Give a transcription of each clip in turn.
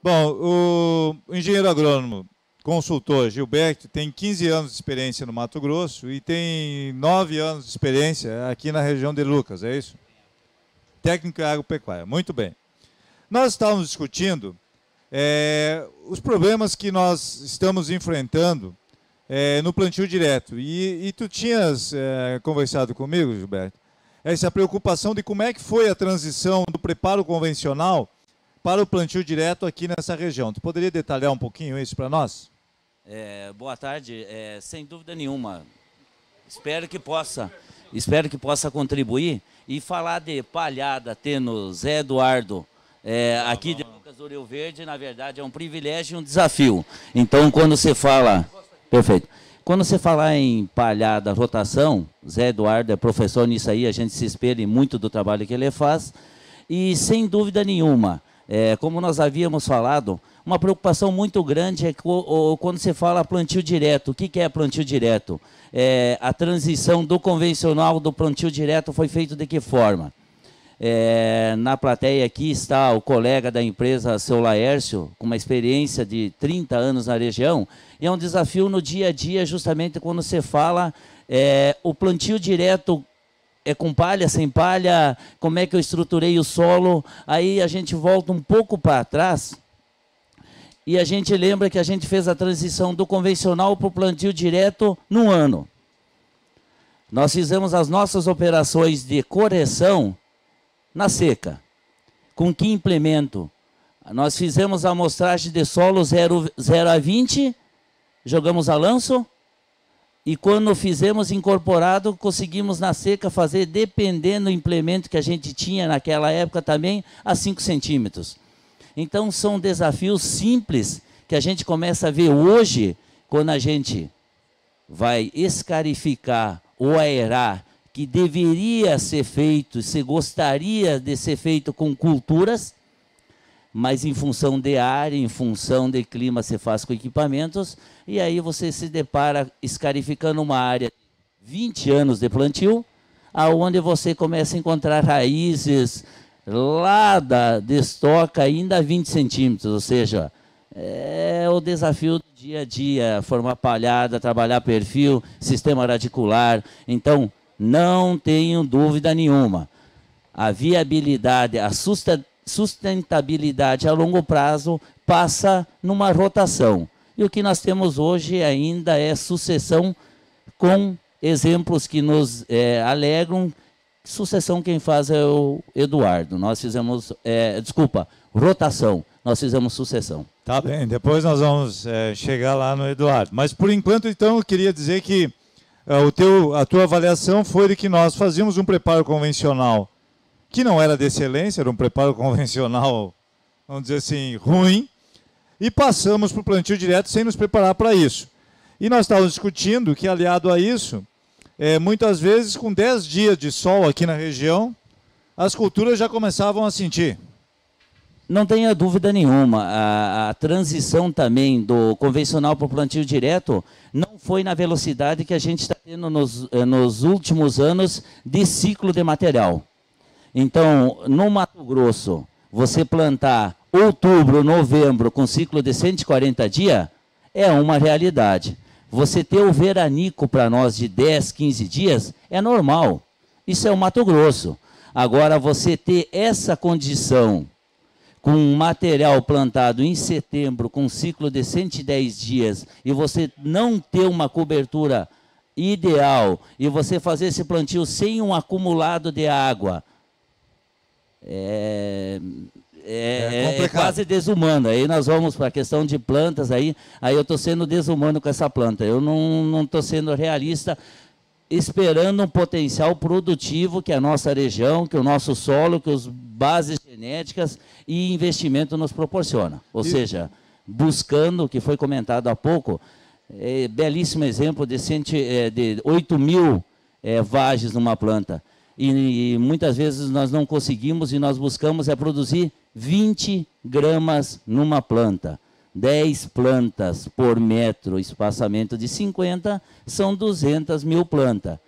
Bom, o engenheiro agrônomo consultor Gilberto tem 15 anos de experiência no Mato Grosso e tem 9 anos de experiência aqui na região de Lucas, é isso? Técnico agropecuária, muito bem. Nós estávamos discutindo os problemas que nós estamos enfrentando no plantio direto. E tu tinhas conversado comigo, Gilberto, essa preocupação de como é que foi a transição do preparo convencional para o plantio direto aqui nessa região. Tu poderia detalhar um pouquinho isso para nós? Boa tarde. Sem dúvida nenhuma. Espero que possa contribuir e falar de palhada, tendo Zé Eduardo aqui de Lucas do Rio Verde, na verdade é um privilégio e um desafio. Então, quando você fala... Perfeito. Quando você falar em palhada, rotação, Zé Eduardo é professor nisso aí, a gente se espelha muito do trabalho que ele faz. E, sem dúvida nenhuma, como nós havíamos falado, uma preocupação muito grande é quando você fala plantio direto. O que é plantio direto? A transição do convencional do plantio direto foi feito de que forma? Na plateia aqui está o colega da empresa, seu Laércio, com uma experiência de 30 anos na região, e é um desafio no dia a dia, justamente quando você fala o plantio direto com palha, sem palha, como é que eu estruturei o solo. Aí a gente volta um pouco para trás e a gente lembra que a gente fez a transição do convencional para o plantio direto num ano. Nós fizemos as nossas operações de correção na seca. Com que implemento? Nós fizemos a amostragem de solo 0 a 20, jogamos a lanço, e quando fizemos incorporado, conseguimos na seca fazer, dependendo do implemento que a gente tinha naquela época também, a 5 centímetros. Então são desafios simples que a gente começa a ver hoje, quando a gente vai escarificar ou aerar, que deveria ser feito, se gostaria de ser feito com culturas, mas em função de área, em função de clima, se faz com equipamentos, e aí você se depara escarificando uma área de 20 anos de plantio, aonde você começa a encontrar raízes lá de estoca ainda a 20 centímetros, ou seja, é o desafio do dia a dia, formar palhada, trabalhar perfil, sistema radicular. Então, não tenho dúvida nenhuma, a viabilidade, a sustentabilidade a longo prazo passa numa rotação. E o que nós temos hoje ainda é sucessão, com exemplos que nos alegram. Sucessão quem faz é o Eduardo. Nós fizemos, rotação. Nós fizemos sucessão. Tá bem, depois nós vamos chegar lá no Eduardo. Mas por enquanto, então, eu queria dizer que a tua avaliação foi de que nós fazíamos um preparo convencional que não era de excelência, era um preparo convencional, vamos dizer assim, ruim, e passamos para o plantio direto sem nos preparar para isso. E nós estávamos discutindo que, aliado a isso, muitas vezes, com 10 dias de sol aqui na região, as culturas já começavam a sentir. Não tenha dúvida nenhuma, a transição também do convencional para o plantio direto não foi na velocidade que a gente está tendo nos últimos anos de ciclo de material. Então, no Mato Grosso, você plantar outubro, novembro, com ciclo de 140 dias, é uma realidade. Você ter o veranico para nós de 10, 15 dias, é normal. Isso é o Mato Grosso. Agora, você ter essa condição com um material plantado em setembro, com um ciclo de 110 dias, e você não ter uma cobertura ideal, e você fazer esse plantio sem um acumulado de água, é quase desumano. Aí nós vamos para a questão de plantas, aí eu estou sendo desumano com essa planta. Eu não estou sendo realista, esperando um potencial produtivo que a nossa região, que o nosso solo, que as bases genéticas e investimento nos proporciona. Ou seja, buscando, o que foi comentado há pouco, belíssimo exemplo de 8 mil vagens numa planta. E muitas vezes nós não conseguimos, e nós buscamos produzir 20 gramas numa planta. 10 plantas por metro, espaçamento de 50, são 200 mil plantas.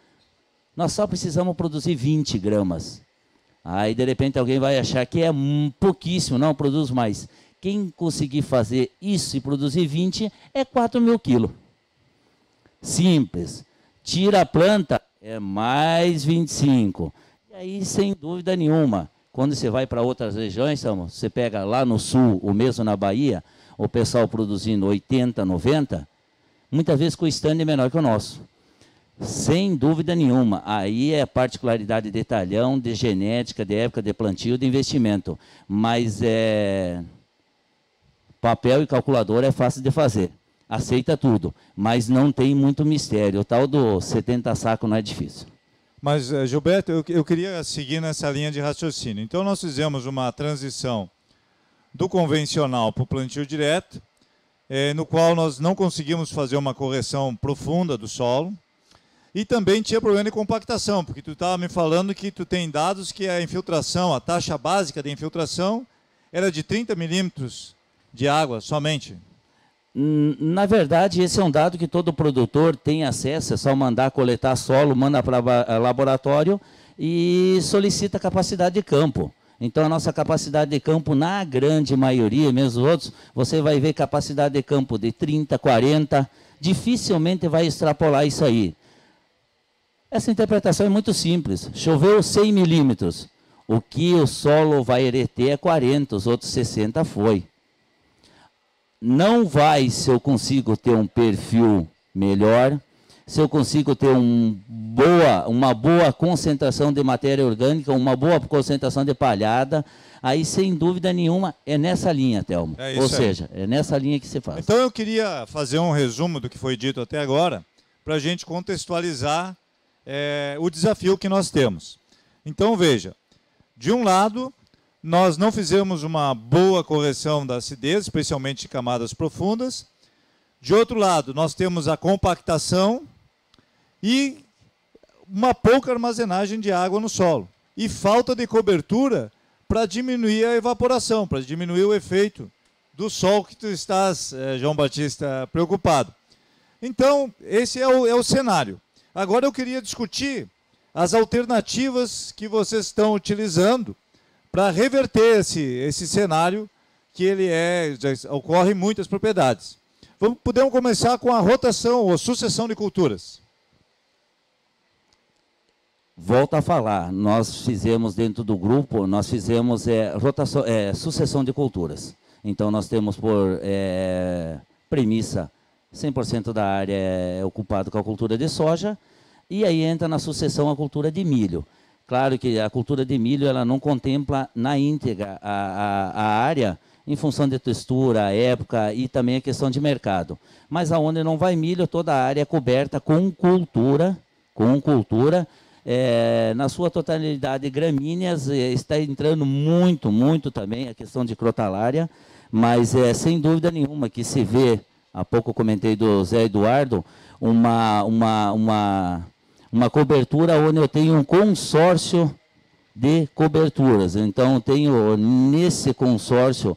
Nós só precisamos produzir 20 gramas. Aí, de repente, alguém vai achar que é pouquíssimo, não, produz mais. quem conseguir fazer isso e produzir 20, é 4.000 quilos. Simples. Tira a planta, é mais 25. E aí, sem dúvida nenhuma, quando você vai para outras regiões, você pega lá no sul, ou mesmo na Bahia, o pessoal produzindo 80, 90, muitas vezes com o stand é menor que o nosso. Sem dúvida nenhuma. Aí é particularidade de talhão, de genética, de época de plantio, de investimento. Mas papel e calculadora é fácil de fazer. Aceita tudo, mas não tem muito mistério. O tal do 70 sacos não é difícil. Mas, Gilberto, eu queria seguir nessa linha de raciocínio. Então, nós fizemos uma transição do convencional para o plantio direto, no qual nós não conseguimos fazer uma correção profunda do solo. E também tinha problema de compactação, porque tu estava me falando que tu tem dados que a infiltração, a taxa básica de infiltração, era de 30 milímetros de água somente. Na verdade, esse é um dado que todo produtor tem acesso, é só mandar coletar solo, manda para laboratório e solicita capacidade de campo. Então, a nossa capacidade de campo, na grande maioria, mesmo os outros, você vai ver capacidade de campo de 30, 40, dificilmente vai extrapolar isso aí. Essa interpretação é muito simples. Choveu 100 milímetros, o que o solo vai reter é 40, os outros 60 foi. Não vai se eu consigo ter um perfil melhor, se eu consigo ter uma boa concentração de matéria orgânica, uma boa concentração de palhada, aí sem dúvida nenhuma é nessa linha, Telmo. Ou seja, é nessa linha que se faz. Então eu queria fazer um resumo do que foi dito até agora, para a gente contextualizar o desafio que nós temos. Então veja, de um lado, nós não fizemos uma boa correção da acidez, especialmente de camadas profundas. De outro lado, nós temos a compactação e uma pouca armazenagem de água no solo. E falta de cobertura para diminuir a evaporação, para diminuir o efeito do sol que tu estás, João Batista, preocupado. Então, esse é o cenário. Agora eu queria discutir as alternativas que vocês estão utilizando para reverter esse cenário que já ocorre em muitas propriedades. Podemos começar com a rotação ou sucessão de culturas. Volto a falar, nós fizemos dentro do grupo, nós fizemos sucessão de culturas. Então nós temos por premissa 100% da área é ocupado com a cultura de soja, e aí entra na sucessão a cultura de milho. Claro que a cultura de milho ela não contempla na íntegra a área, em função de textura, época e também a questão de mercado. Mas aonde não vai milho, toda a área é coberta com cultura, na sua totalidade gramíneas, está entrando muito também a questão de crotalária, mas sem dúvida nenhuma que se vê, há pouco eu comentei do Zé Eduardo, uma cobertura onde eu tenho um consórcio de coberturas. Então, eu tenho nesse consórcio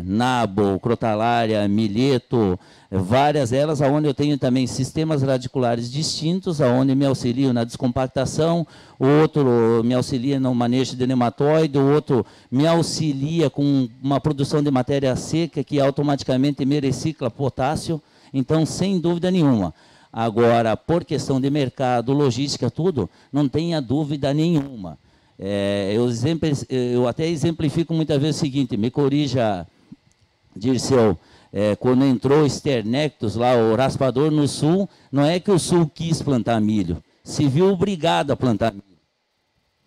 nabo, crotalária, milheto, várias elas, onde eu tenho também sistemas radiculares distintos, onde me auxiliam na descompactação, o outro me auxilia no manejo de nematóide, o outro me auxilia com uma produção de matéria seca que automaticamente me recicla potássio. Então, sem dúvida nenhuma. Agora, por questão de mercado, logística, tudo, não tenha dúvida nenhuma. Eu até exemplifico muitas vezes o seguinte, me corrija, Dirceu, quando entrou o Sternectus lá, o raspador no sul, não é que o sul quis plantar milho, se viu obrigado a plantar milho.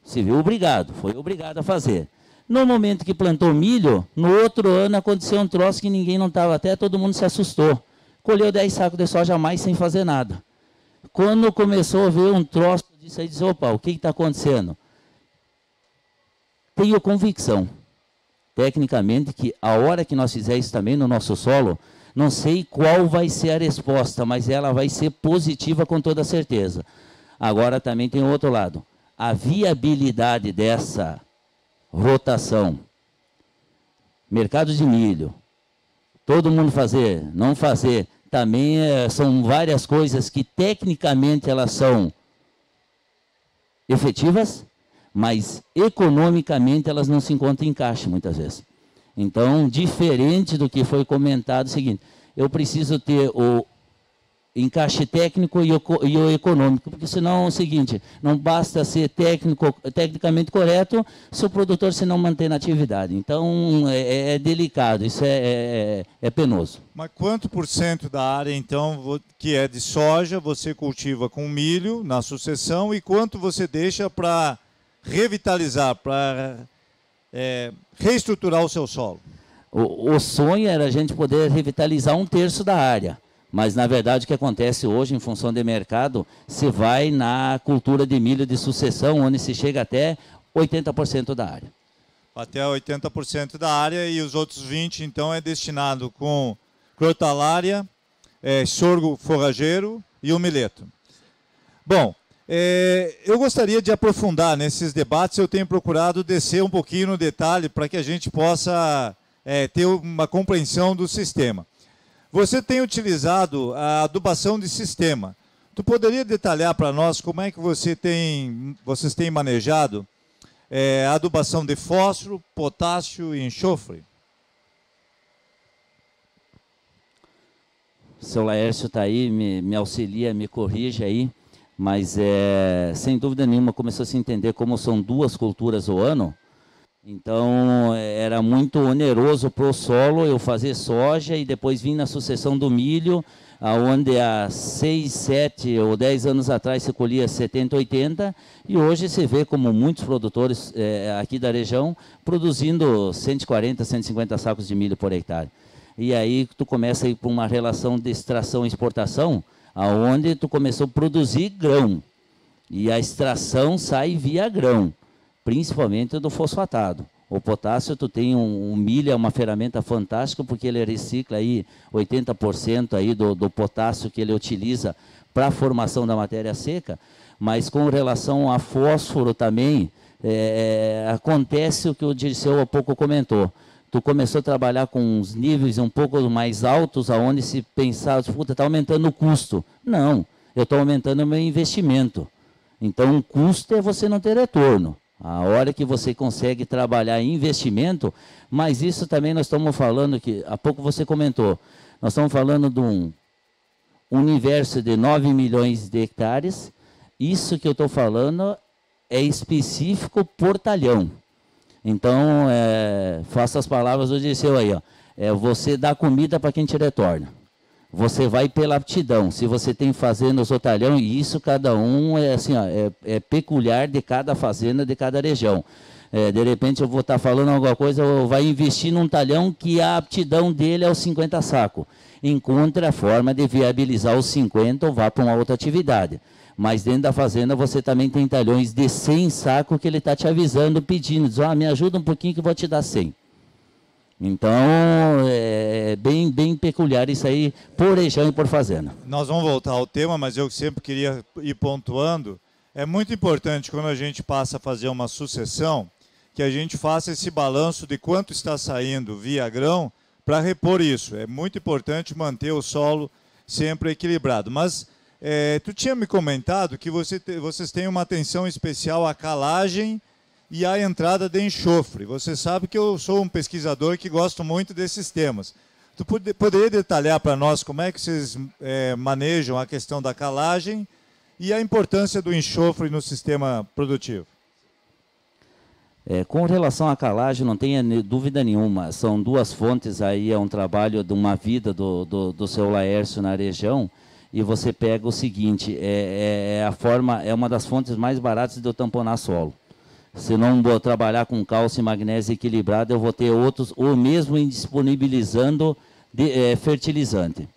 Se viu obrigado, foi obrigado a fazer. No momento que plantou milho, no outro ano aconteceu um troço que ninguém não estava, até todo mundo se assustou. Colheu 10 sacos de soja a mais sem fazer nada. Quando começou a ver um troço disso aí, disse, opa, o que está acontecendo? Tenho convicção, tecnicamente, que a hora que nós fizermos isso também no nosso solo, não sei qual vai ser a resposta, mas ela vai ser positiva com toda certeza. Agora também tem o outro lado. A viabilidade dessa rotação, mercado de milho, todo mundo fazer, não fazer, também são várias coisas que tecnicamente elas são efetivas, mas economicamente elas não se encontram em caixa muitas vezes. Então, diferente do que foi comentado, é o seguinte, eu preciso ter o encaixe técnico e o econômico, porque senão é o seguinte, não basta ser tecnicamente correto se o produtor se não manter na atividade. Então, é delicado, isso é penoso. Mas quanto por cento da área, então, que é de soja, você cultiva com milho na sucessão e quanto você deixa para revitalizar, para reestruturar o seu solo? O sonho era a gente poder revitalizar 1/3 da área. Mas, na verdade, o que acontece hoje, em função de mercado, se vai na cultura de milho de sucessão, onde se chega até 80% da área. Até 80% da área e os outros 20%, então, é destinado com crotalária, sorgo forrageiro e o mileto. Bom, eu gostaria de aprofundar nesses debates, eu tenho procurado descer um pouquinho no detalhe para que a gente possa ter uma compreensão do sistema. Você tem utilizado a adubação de sistema. Tu poderia detalhar para nós como é que vocês têm manejado a adubação de fósforo, potássio e enxofre? O seu Laércio está aí, me auxilia, me corrige aí, mas sem dúvida nenhuma começou a se entender como são 2 culturas ao ano. Então, era muito oneroso para o solo eu fazer soja e depois vir na sucessão do milho, onde há 6, 7 ou 10 anos atrás se colhia 70, 80, e hoje se vê como muitos produtores aqui da região produzindo 140, 150 sacos de milho por hectare. E aí tu começa a ir para uma relação de extração e exportação, onde tu começou a produzir grão, e a extração sai via grão, principalmente do fosfatado. O potássio, tu tem um milho, é uma ferramenta fantástica, porque ele recicla aí 80% aí do potássio que ele utiliza para a formação da matéria seca, mas com relação a fósforo também, acontece o que o Dirceu há pouco comentou. Tu começou a trabalhar com uns níveis um pouco mais altos, aonde se pensava, puta, está aumentando o custo. Não, eu estou aumentando o meu investimento. Então, o custo é você não ter retorno. A hora que você consegue trabalhar em investimento, mas isso também nós estamos falando, que há pouco você comentou, nós estamos falando de um universo de 9 milhões de hectares, isso que eu estou falando é específico por talhão. Então, faça as palavras do Dirceu aí, ó. Você dá comida para quem te retorna. Você vai pela aptidão. Se você tem fazendas ou talhão, e isso cada um é peculiar de cada fazenda, de cada região. De repente eu vou estar falando alguma coisa, eu vai investir num talhão que a aptidão dele é os 50 sacos. Encontre a forma de viabilizar os 50 ou vá para uma outra atividade. Mas dentro da fazenda você também tem talhões de 100 sacos que ele está te avisando, pedindo, diz, me ajuda um pouquinho que eu vou te dar 100. Então, é bem peculiar isso aí, por região e por fazenda. Nós vamos voltar ao tema, mas eu sempre queria ir pontuando. É muito importante, quando a gente passa a fazer uma sucessão, que a gente faça esse balanço de quanto está saindo via grão para repor isso. É muito importante manter o solo sempre equilibrado. Mas tu tinha me comentado que vocês têm uma atenção especial à calagem e a entrada de enxofre. Você sabe que eu sou um pesquisador que gosto muito desses temas. Tu poderia detalhar para nós como é que vocês manejam a questão da calagem e a importância do enxofre no sistema produtivo? Com relação à calagem, não tenha dúvida nenhuma. São 2 fontes aí, é um trabalho de uma vida do seu Laércio na região. E você pega o seguinte, é uma das fontes mais baratas de eu tamponar solo. Se não vou trabalhar com cálcio e magnésio equilibrado, eu vou ter outros, ou mesmo indisponibilizando fertilizante.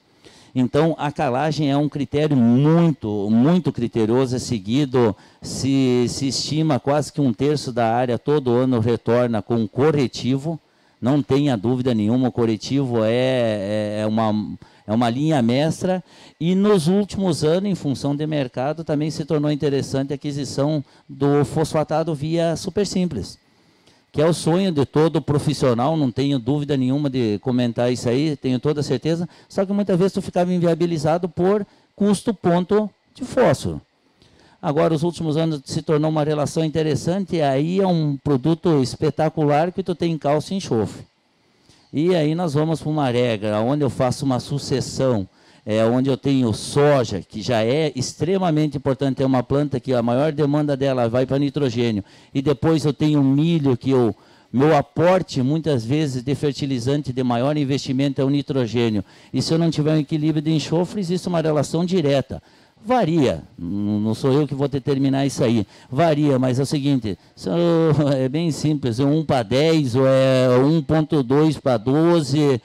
Então, a calagem é um critério muito criterioso, é seguido, se estima quase que 1/3 da área todo ano retorna com corretivo, não tenha dúvida nenhuma, o corretivo é uma linha mestra, e nos últimos anos, em função de mercado, também se tornou interessante a aquisição do fosfatado via super simples, que é o sonho de todo profissional, não tenho dúvida nenhuma de comentar isso aí, tenho toda certeza, só que muitas vezes tu ficava inviabilizado por custo ponto de fósforo. Agora, os últimos anos se tornou uma relação interessante, e aí é um produto espetacular que tu tem cálcio e enxofre. E aí nós vamos para uma regra, onde eu faço uma sucessão, onde eu tenho soja, que já é extremamente importante, é uma planta que a maior demanda dela vai para nitrogênio, e depois eu tenho milho, que meu aporte, muitas vezes, de fertilizante de maior investimento é o nitrogênio. E se eu não tiver um equilíbrio de enxofre, existe uma relação direta. Varia, não sou eu que vou determinar isso aí. Varia, mas é o seguinte, é bem simples, é 1 para 10 ou é 1,2 para 12.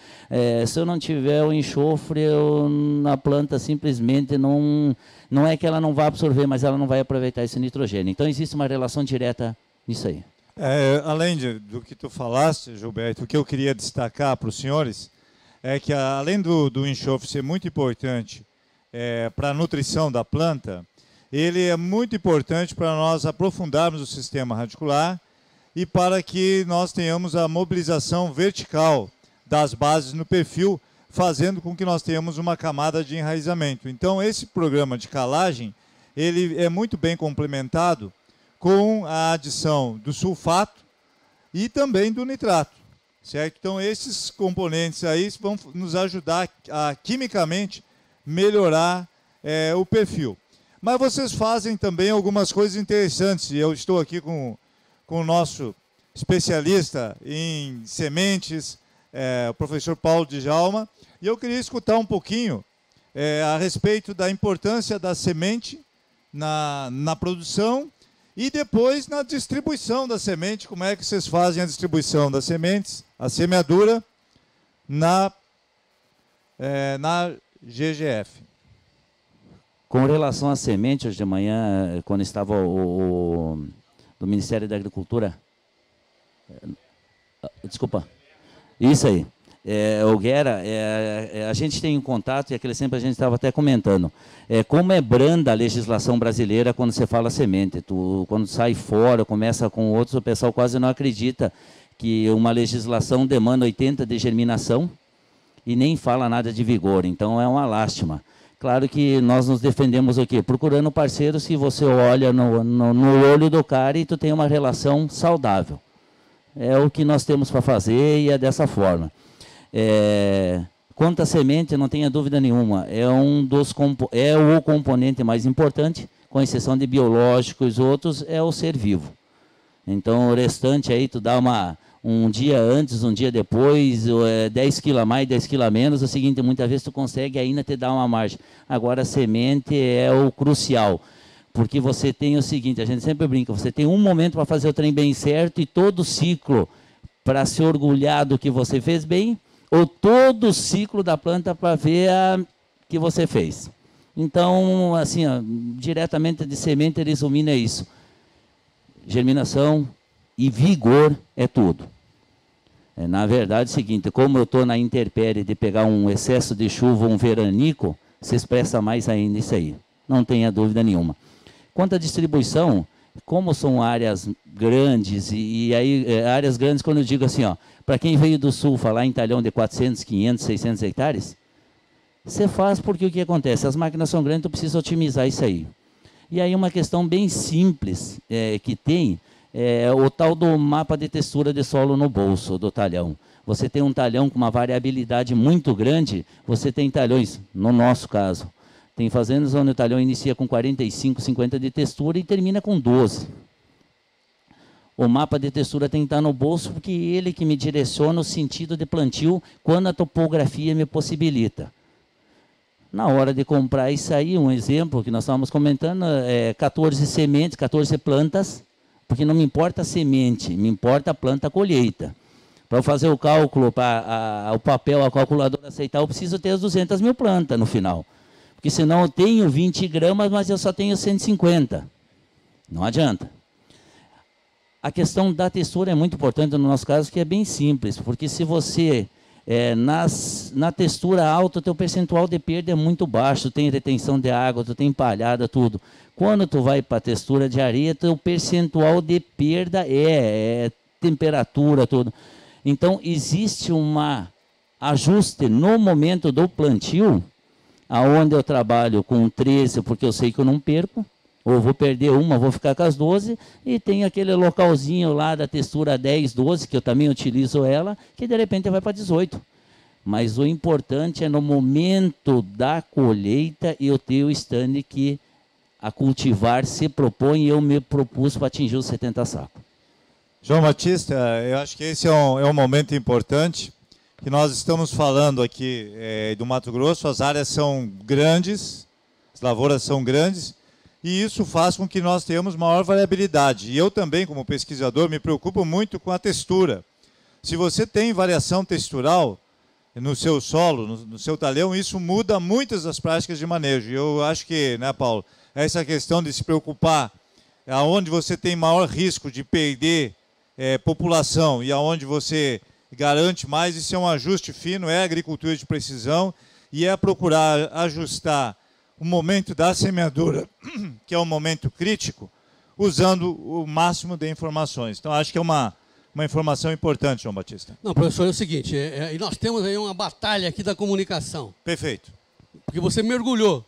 Se eu não tiver o enxofre, na planta simplesmente não é que ela não vai absorver, mas ela não vai aproveitar esse nitrogênio. Então existe uma relação direta nisso aí. Além do que tu falaste, Gilberto, o que eu queria destacar para os senhores é que, além do enxofre ser muito importante para a nutrição da planta, ele é muito importante para nós aprofundarmos o sistema radicular e para que nós tenhamos a mobilização vertical das bases no perfil, fazendo com que nós tenhamos uma camada de enraizamento. Então, esse programa de calagem, ele é muito bem complementado com a adição do sulfato e também do nitrato, certo? Então, esses componentes aí vão nos ajudar a quimicamente melhorar o perfil. Mas vocês fazem também algumas coisas interessantes, e eu estou aqui com o nosso especialista em sementes, o professor Paulo Djalma, e eu queria escutar um pouquinho a respeito da importância da semente na produção e depois na distribuição da semente. Como é que vocês fazem a distribuição das sementes, a semeadura na GGF? Com relação à semente, hoje de manhã, quando estava do Ministério da Agricultura, desculpa, isso aí, o Guerra, a gente tem um contato, e aquele sempre a gente estava até comentando, como é branda a legislação brasileira quando você fala semente. Quando sai fora, começa com outros, o pessoal quase não acredita que uma legislação demanda 80 de germinação e nem fala nada de vigor, então é uma lástima. Claro que nós nos defendemos o quê? Procurando parceiros que você olha no olho do cara e tu tem uma relação saudável. É o que nós temos para fazer e é dessa forma. Quanto à semente, não tenha dúvida nenhuma, é o componente mais importante, com exceção de biológicos, outros, é o ser vivo. Então, o restante aí, tu dá um dia antes, um dia depois, 10 quilos a mais, 10 quilos a menos, é o seguinte, muitas vezes tu consegue ainda te dar uma margem. Agora, a semente é o crucial, porque você tem o seguinte, a gente sempre brinca, você tem um momento para fazer o trem bem certo e todo o ciclo para se orgulhar do que você fez bem, ou todo o ciclo da planta para ver que você fez. Então, assim, diretamente de semente, resumindo, é isso. Germinação e vigor é tudo. Na verdade, é o seguinte, como eu estou na intempérie de pegar um excesso de chuva, um veranico, se expressa mais ainda isso aí. Não tenha dúvida nenhuma. Quanto à distribuição, como são áreas grandes, e aí áreas grandes quando eu digo assim, para quem veio do sul falar em talhão de 400, 500, 600 hectares, você faz porque o que acontece? As máquinas são grandes, tu precisa otimizar isso aí. E aí uma questão bem simples que tem, o tal do mapa de textura de solo no bolso do talhão. Você tem um talhão com uma variabilidade muito grande, você tem talhões, no nosso caso, tem fazendas onde o talhão inicia com 45, 50 de textura e termina com 12. O mapa de textura tem que estar no bolso, porque ele que me direciona o sentido de plantio quando a topografia me possibilita. Na hora de comprar isso aí, um exemplo que nós estávamos comentando, 14 sementes, 14 plantas, porque não me importa a semente, me importa a planta colheita. Para eu fazer o cálculo, para o papel, a calculadora aceitar, eu preciso ter as 200 mil plantas no final. Porque senão eu tenho 20 gramas, mas eu só tenho 150. Não adianta. A questão da textura é muito importante no nosso caso, que é bem simples, porque se você, na textura alta, o teu percentual de perda é muito baixo, tu tem retenção de água, tu tem palhada, tudo. Quando tu vai para a textura de areia, teu percentual de perda é temperatura, tudo. Então, existe um ajuste no momento do plantio, aonde eu trabalho com 13, porque eu sei que eu não perco, ou vou perder uma, vou ficar com as 12, e tem aquele localzinho lá da textura 10, 12, que eu também utilizo ela, que de repente vai para 18. Mas o importante é no momento da colheita eu ter o stand que a cultivar se propõe, e eu me propus para atingir os 70 sacos. João Batista, eu acho que esse é um momento importante, que nós estamos falando aqui do Mato Grosso, as áreas são grandes, as lavouras são grandes, e isso faz com que nós tenhamos maior variabilidade. E eu também, como pesquisador, me preocupo muito com a textura. Se você tem variação textural no seu solo, no seu talhão, isso muda muitas das práticas de manejo. E eu acho que, né, Paulo, essa questão de se preocupar aonde você tem maior risco de perder população e aonde você garante mais, isso é um ajuste fino, é agricultura de precisão e é procurar ajustar o momento da semeadura, que é um momento crítico, usando o máximo de informações. Então, acho que é uma informação importante, João Batista. Não, professor, é o seguinte, nós temos aí uma batalha aqui da comunicação. Perfeito. Porque você mergulhou,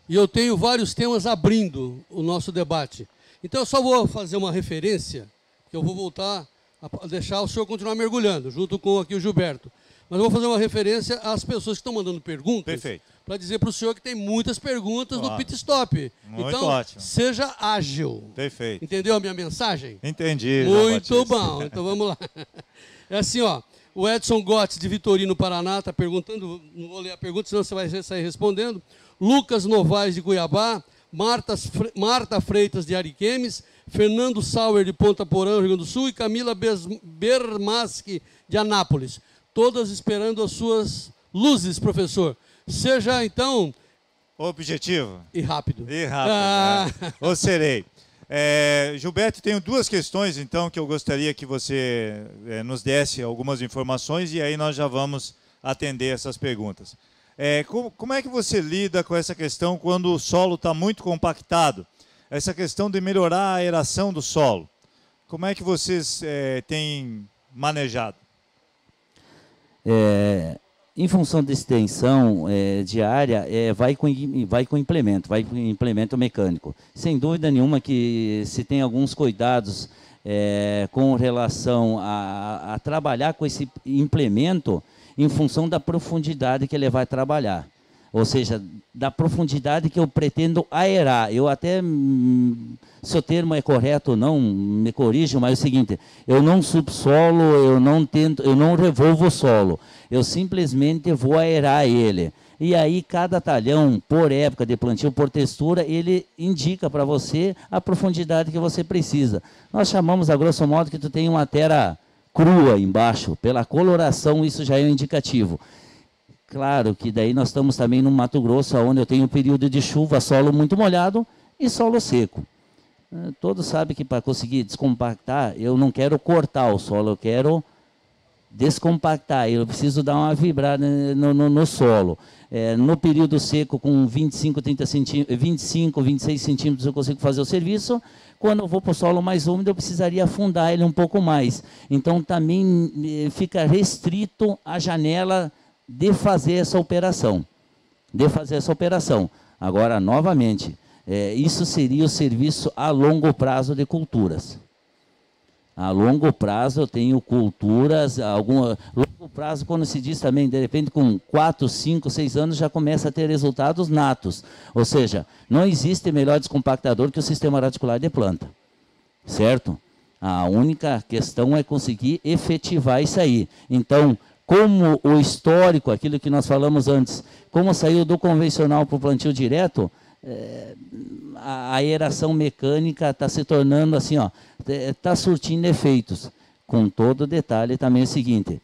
e eu tenho vários temas abrindo o nosso debate. Então, eu só vou fazer uma referência, que eu vou voltar a deixar o senhor continuar mergulhando, junto com aqui o Gilberto. Mas eu vou fazer uma referência às pessoas que estão mandando perguntas, para dizer para o senhor que tem muitas perguntas no pit stop. Muito então, ótimo. seja ágil. Perfeito. Entendeu a minha mensagem? Entendi. Muito bom. Então vamos lá. É assim, ó. O Edson Gottes, de Vitorino, Paraná, está perguntando, não vou ler a pergunta, senão você vai sair respondendo. Lucas Novaes, de Cuiabá. Marta Freitas, de Ariquemes. Fernando Sauer, de Ponta Porã, Rio Grande do Sul. E Camila Bermaschi, de Anápolis. Todas esperando as suas luzes, professor. Seja, então... objetivo. E rápido. E rápido, Ou serei. Gilberto, tenho duas questões, então, que eu gostaria que você nos desse algumas informações e aí nós já vamos atender essas perguntas. Como é que você lida com essa questão quando o solo está muito compactado? Essa questão de melhorar a aeração do solo. Como é que vocês têm manejado? Em função da extensão de área, vai com implemento mecânico. Sem dúvida nenhuma que se tem alguns cuidados com relação a trabalhar com esse implemento em função da profundidade que ele vai trabalhar. Ou seja, da profundidade que eu pretendo aerar. Eu até, se o termo é correto ou não, me corrijam, mas é o seguinte, eu não subsolo, eu não revolvo o solo, eu simplesmente vou aerar ele. E aí cada talhão, por época de plantio, por textura, ele indica para você a profundidade que você precisa. Nós chamamos, a grosso modo, que tu tem uma terra crua embaixo, pela coloração isso já é um indicativo. Claro que daí nós estamos também no Mato Grosso, onde eu tenho um período de chuva, solo muito molhado e solo seco. Todos sabem que para conseguir descompactar, eu não quero cortar o solo, eu quero descompactar, eu preciso dar uma vibrada no solo. No período seco, com 25, 26 centímetros, eu consigo fazer o serviço. Quando eu vou para o solo mais úmido, eu precisaria afundar ele um pouco mais. Então, também fica restrito a janela de fazer essa operação. Agora, novamente, isso seria o serviço a longo prazo de culturas. A longo prazo eu tenho culturas, longo prazo quando se diz também, de repente com 4, 5, 6 anos já começa a ter resultados natos. Ou seja, não existe melhor descompactador que o sistema radicular de planta. Certo? A única questão é conseguir efetivar isso aí. Então, como o histórico, aquilo que nós falamos antes, como saiu do convencional para o plantio direto, a aeração mecânica está se tornando assim, está surtindo efeitos. Com todo detalhe também é o seguinte,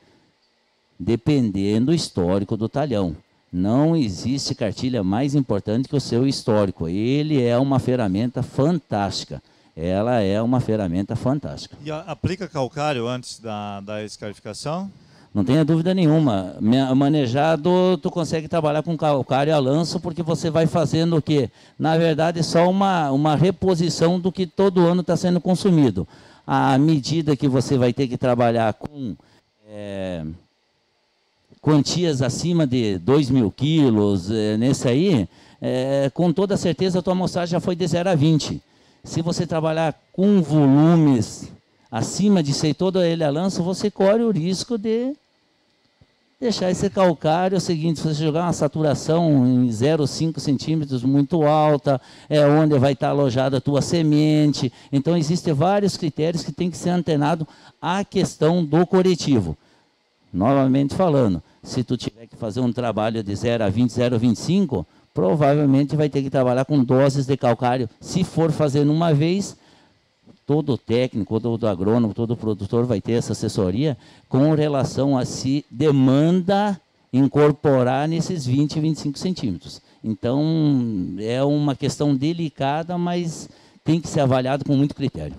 dependendo do histórico do talhão. Não existe cartilha mais importante que o seu histórico. Ele é uma ferramenta fantástica. Ela é uma ferramenta fantástica. E aplica calcário antes da escarificação? Não tenha dúvida nenhuma. Manejado, tu consegue trabalhar com calcário a lanço, porque você vai fazendo o quê? Na verdade, só uma reposição do que todo ano está sendo consumido. À medida que você vai ter que trabalhar com quantias acima de 2.000 quilos, nesse aí, com toda certeza a tua amostragem já foi de 0 a 20. Se você trabalhar com volumes acima disso aí, todo ele a lança, você corre o risco de deixar esse calcário. É o seguinte, se você jogar uma saturação em 0,5 centímetros muito alta, é onde vai estar alojada a tua semente. Então, existem vários critérios que tem que ser antenado à questão do corretivo. Novamente falando, se tu tiver que fazer um trabalho de 0 a 20, 0 a 25, provavelmente vai ter que trabalhar com doses de calcário. Se for fazer numa vez, todo técnico, todo agrônomo, todo produtor vai ter essa assessoria com relação a se demanda incorporar nesses 20, 25 centímetros. Então, é uma questão delicada, mas tem que ser avaliado com muito critério.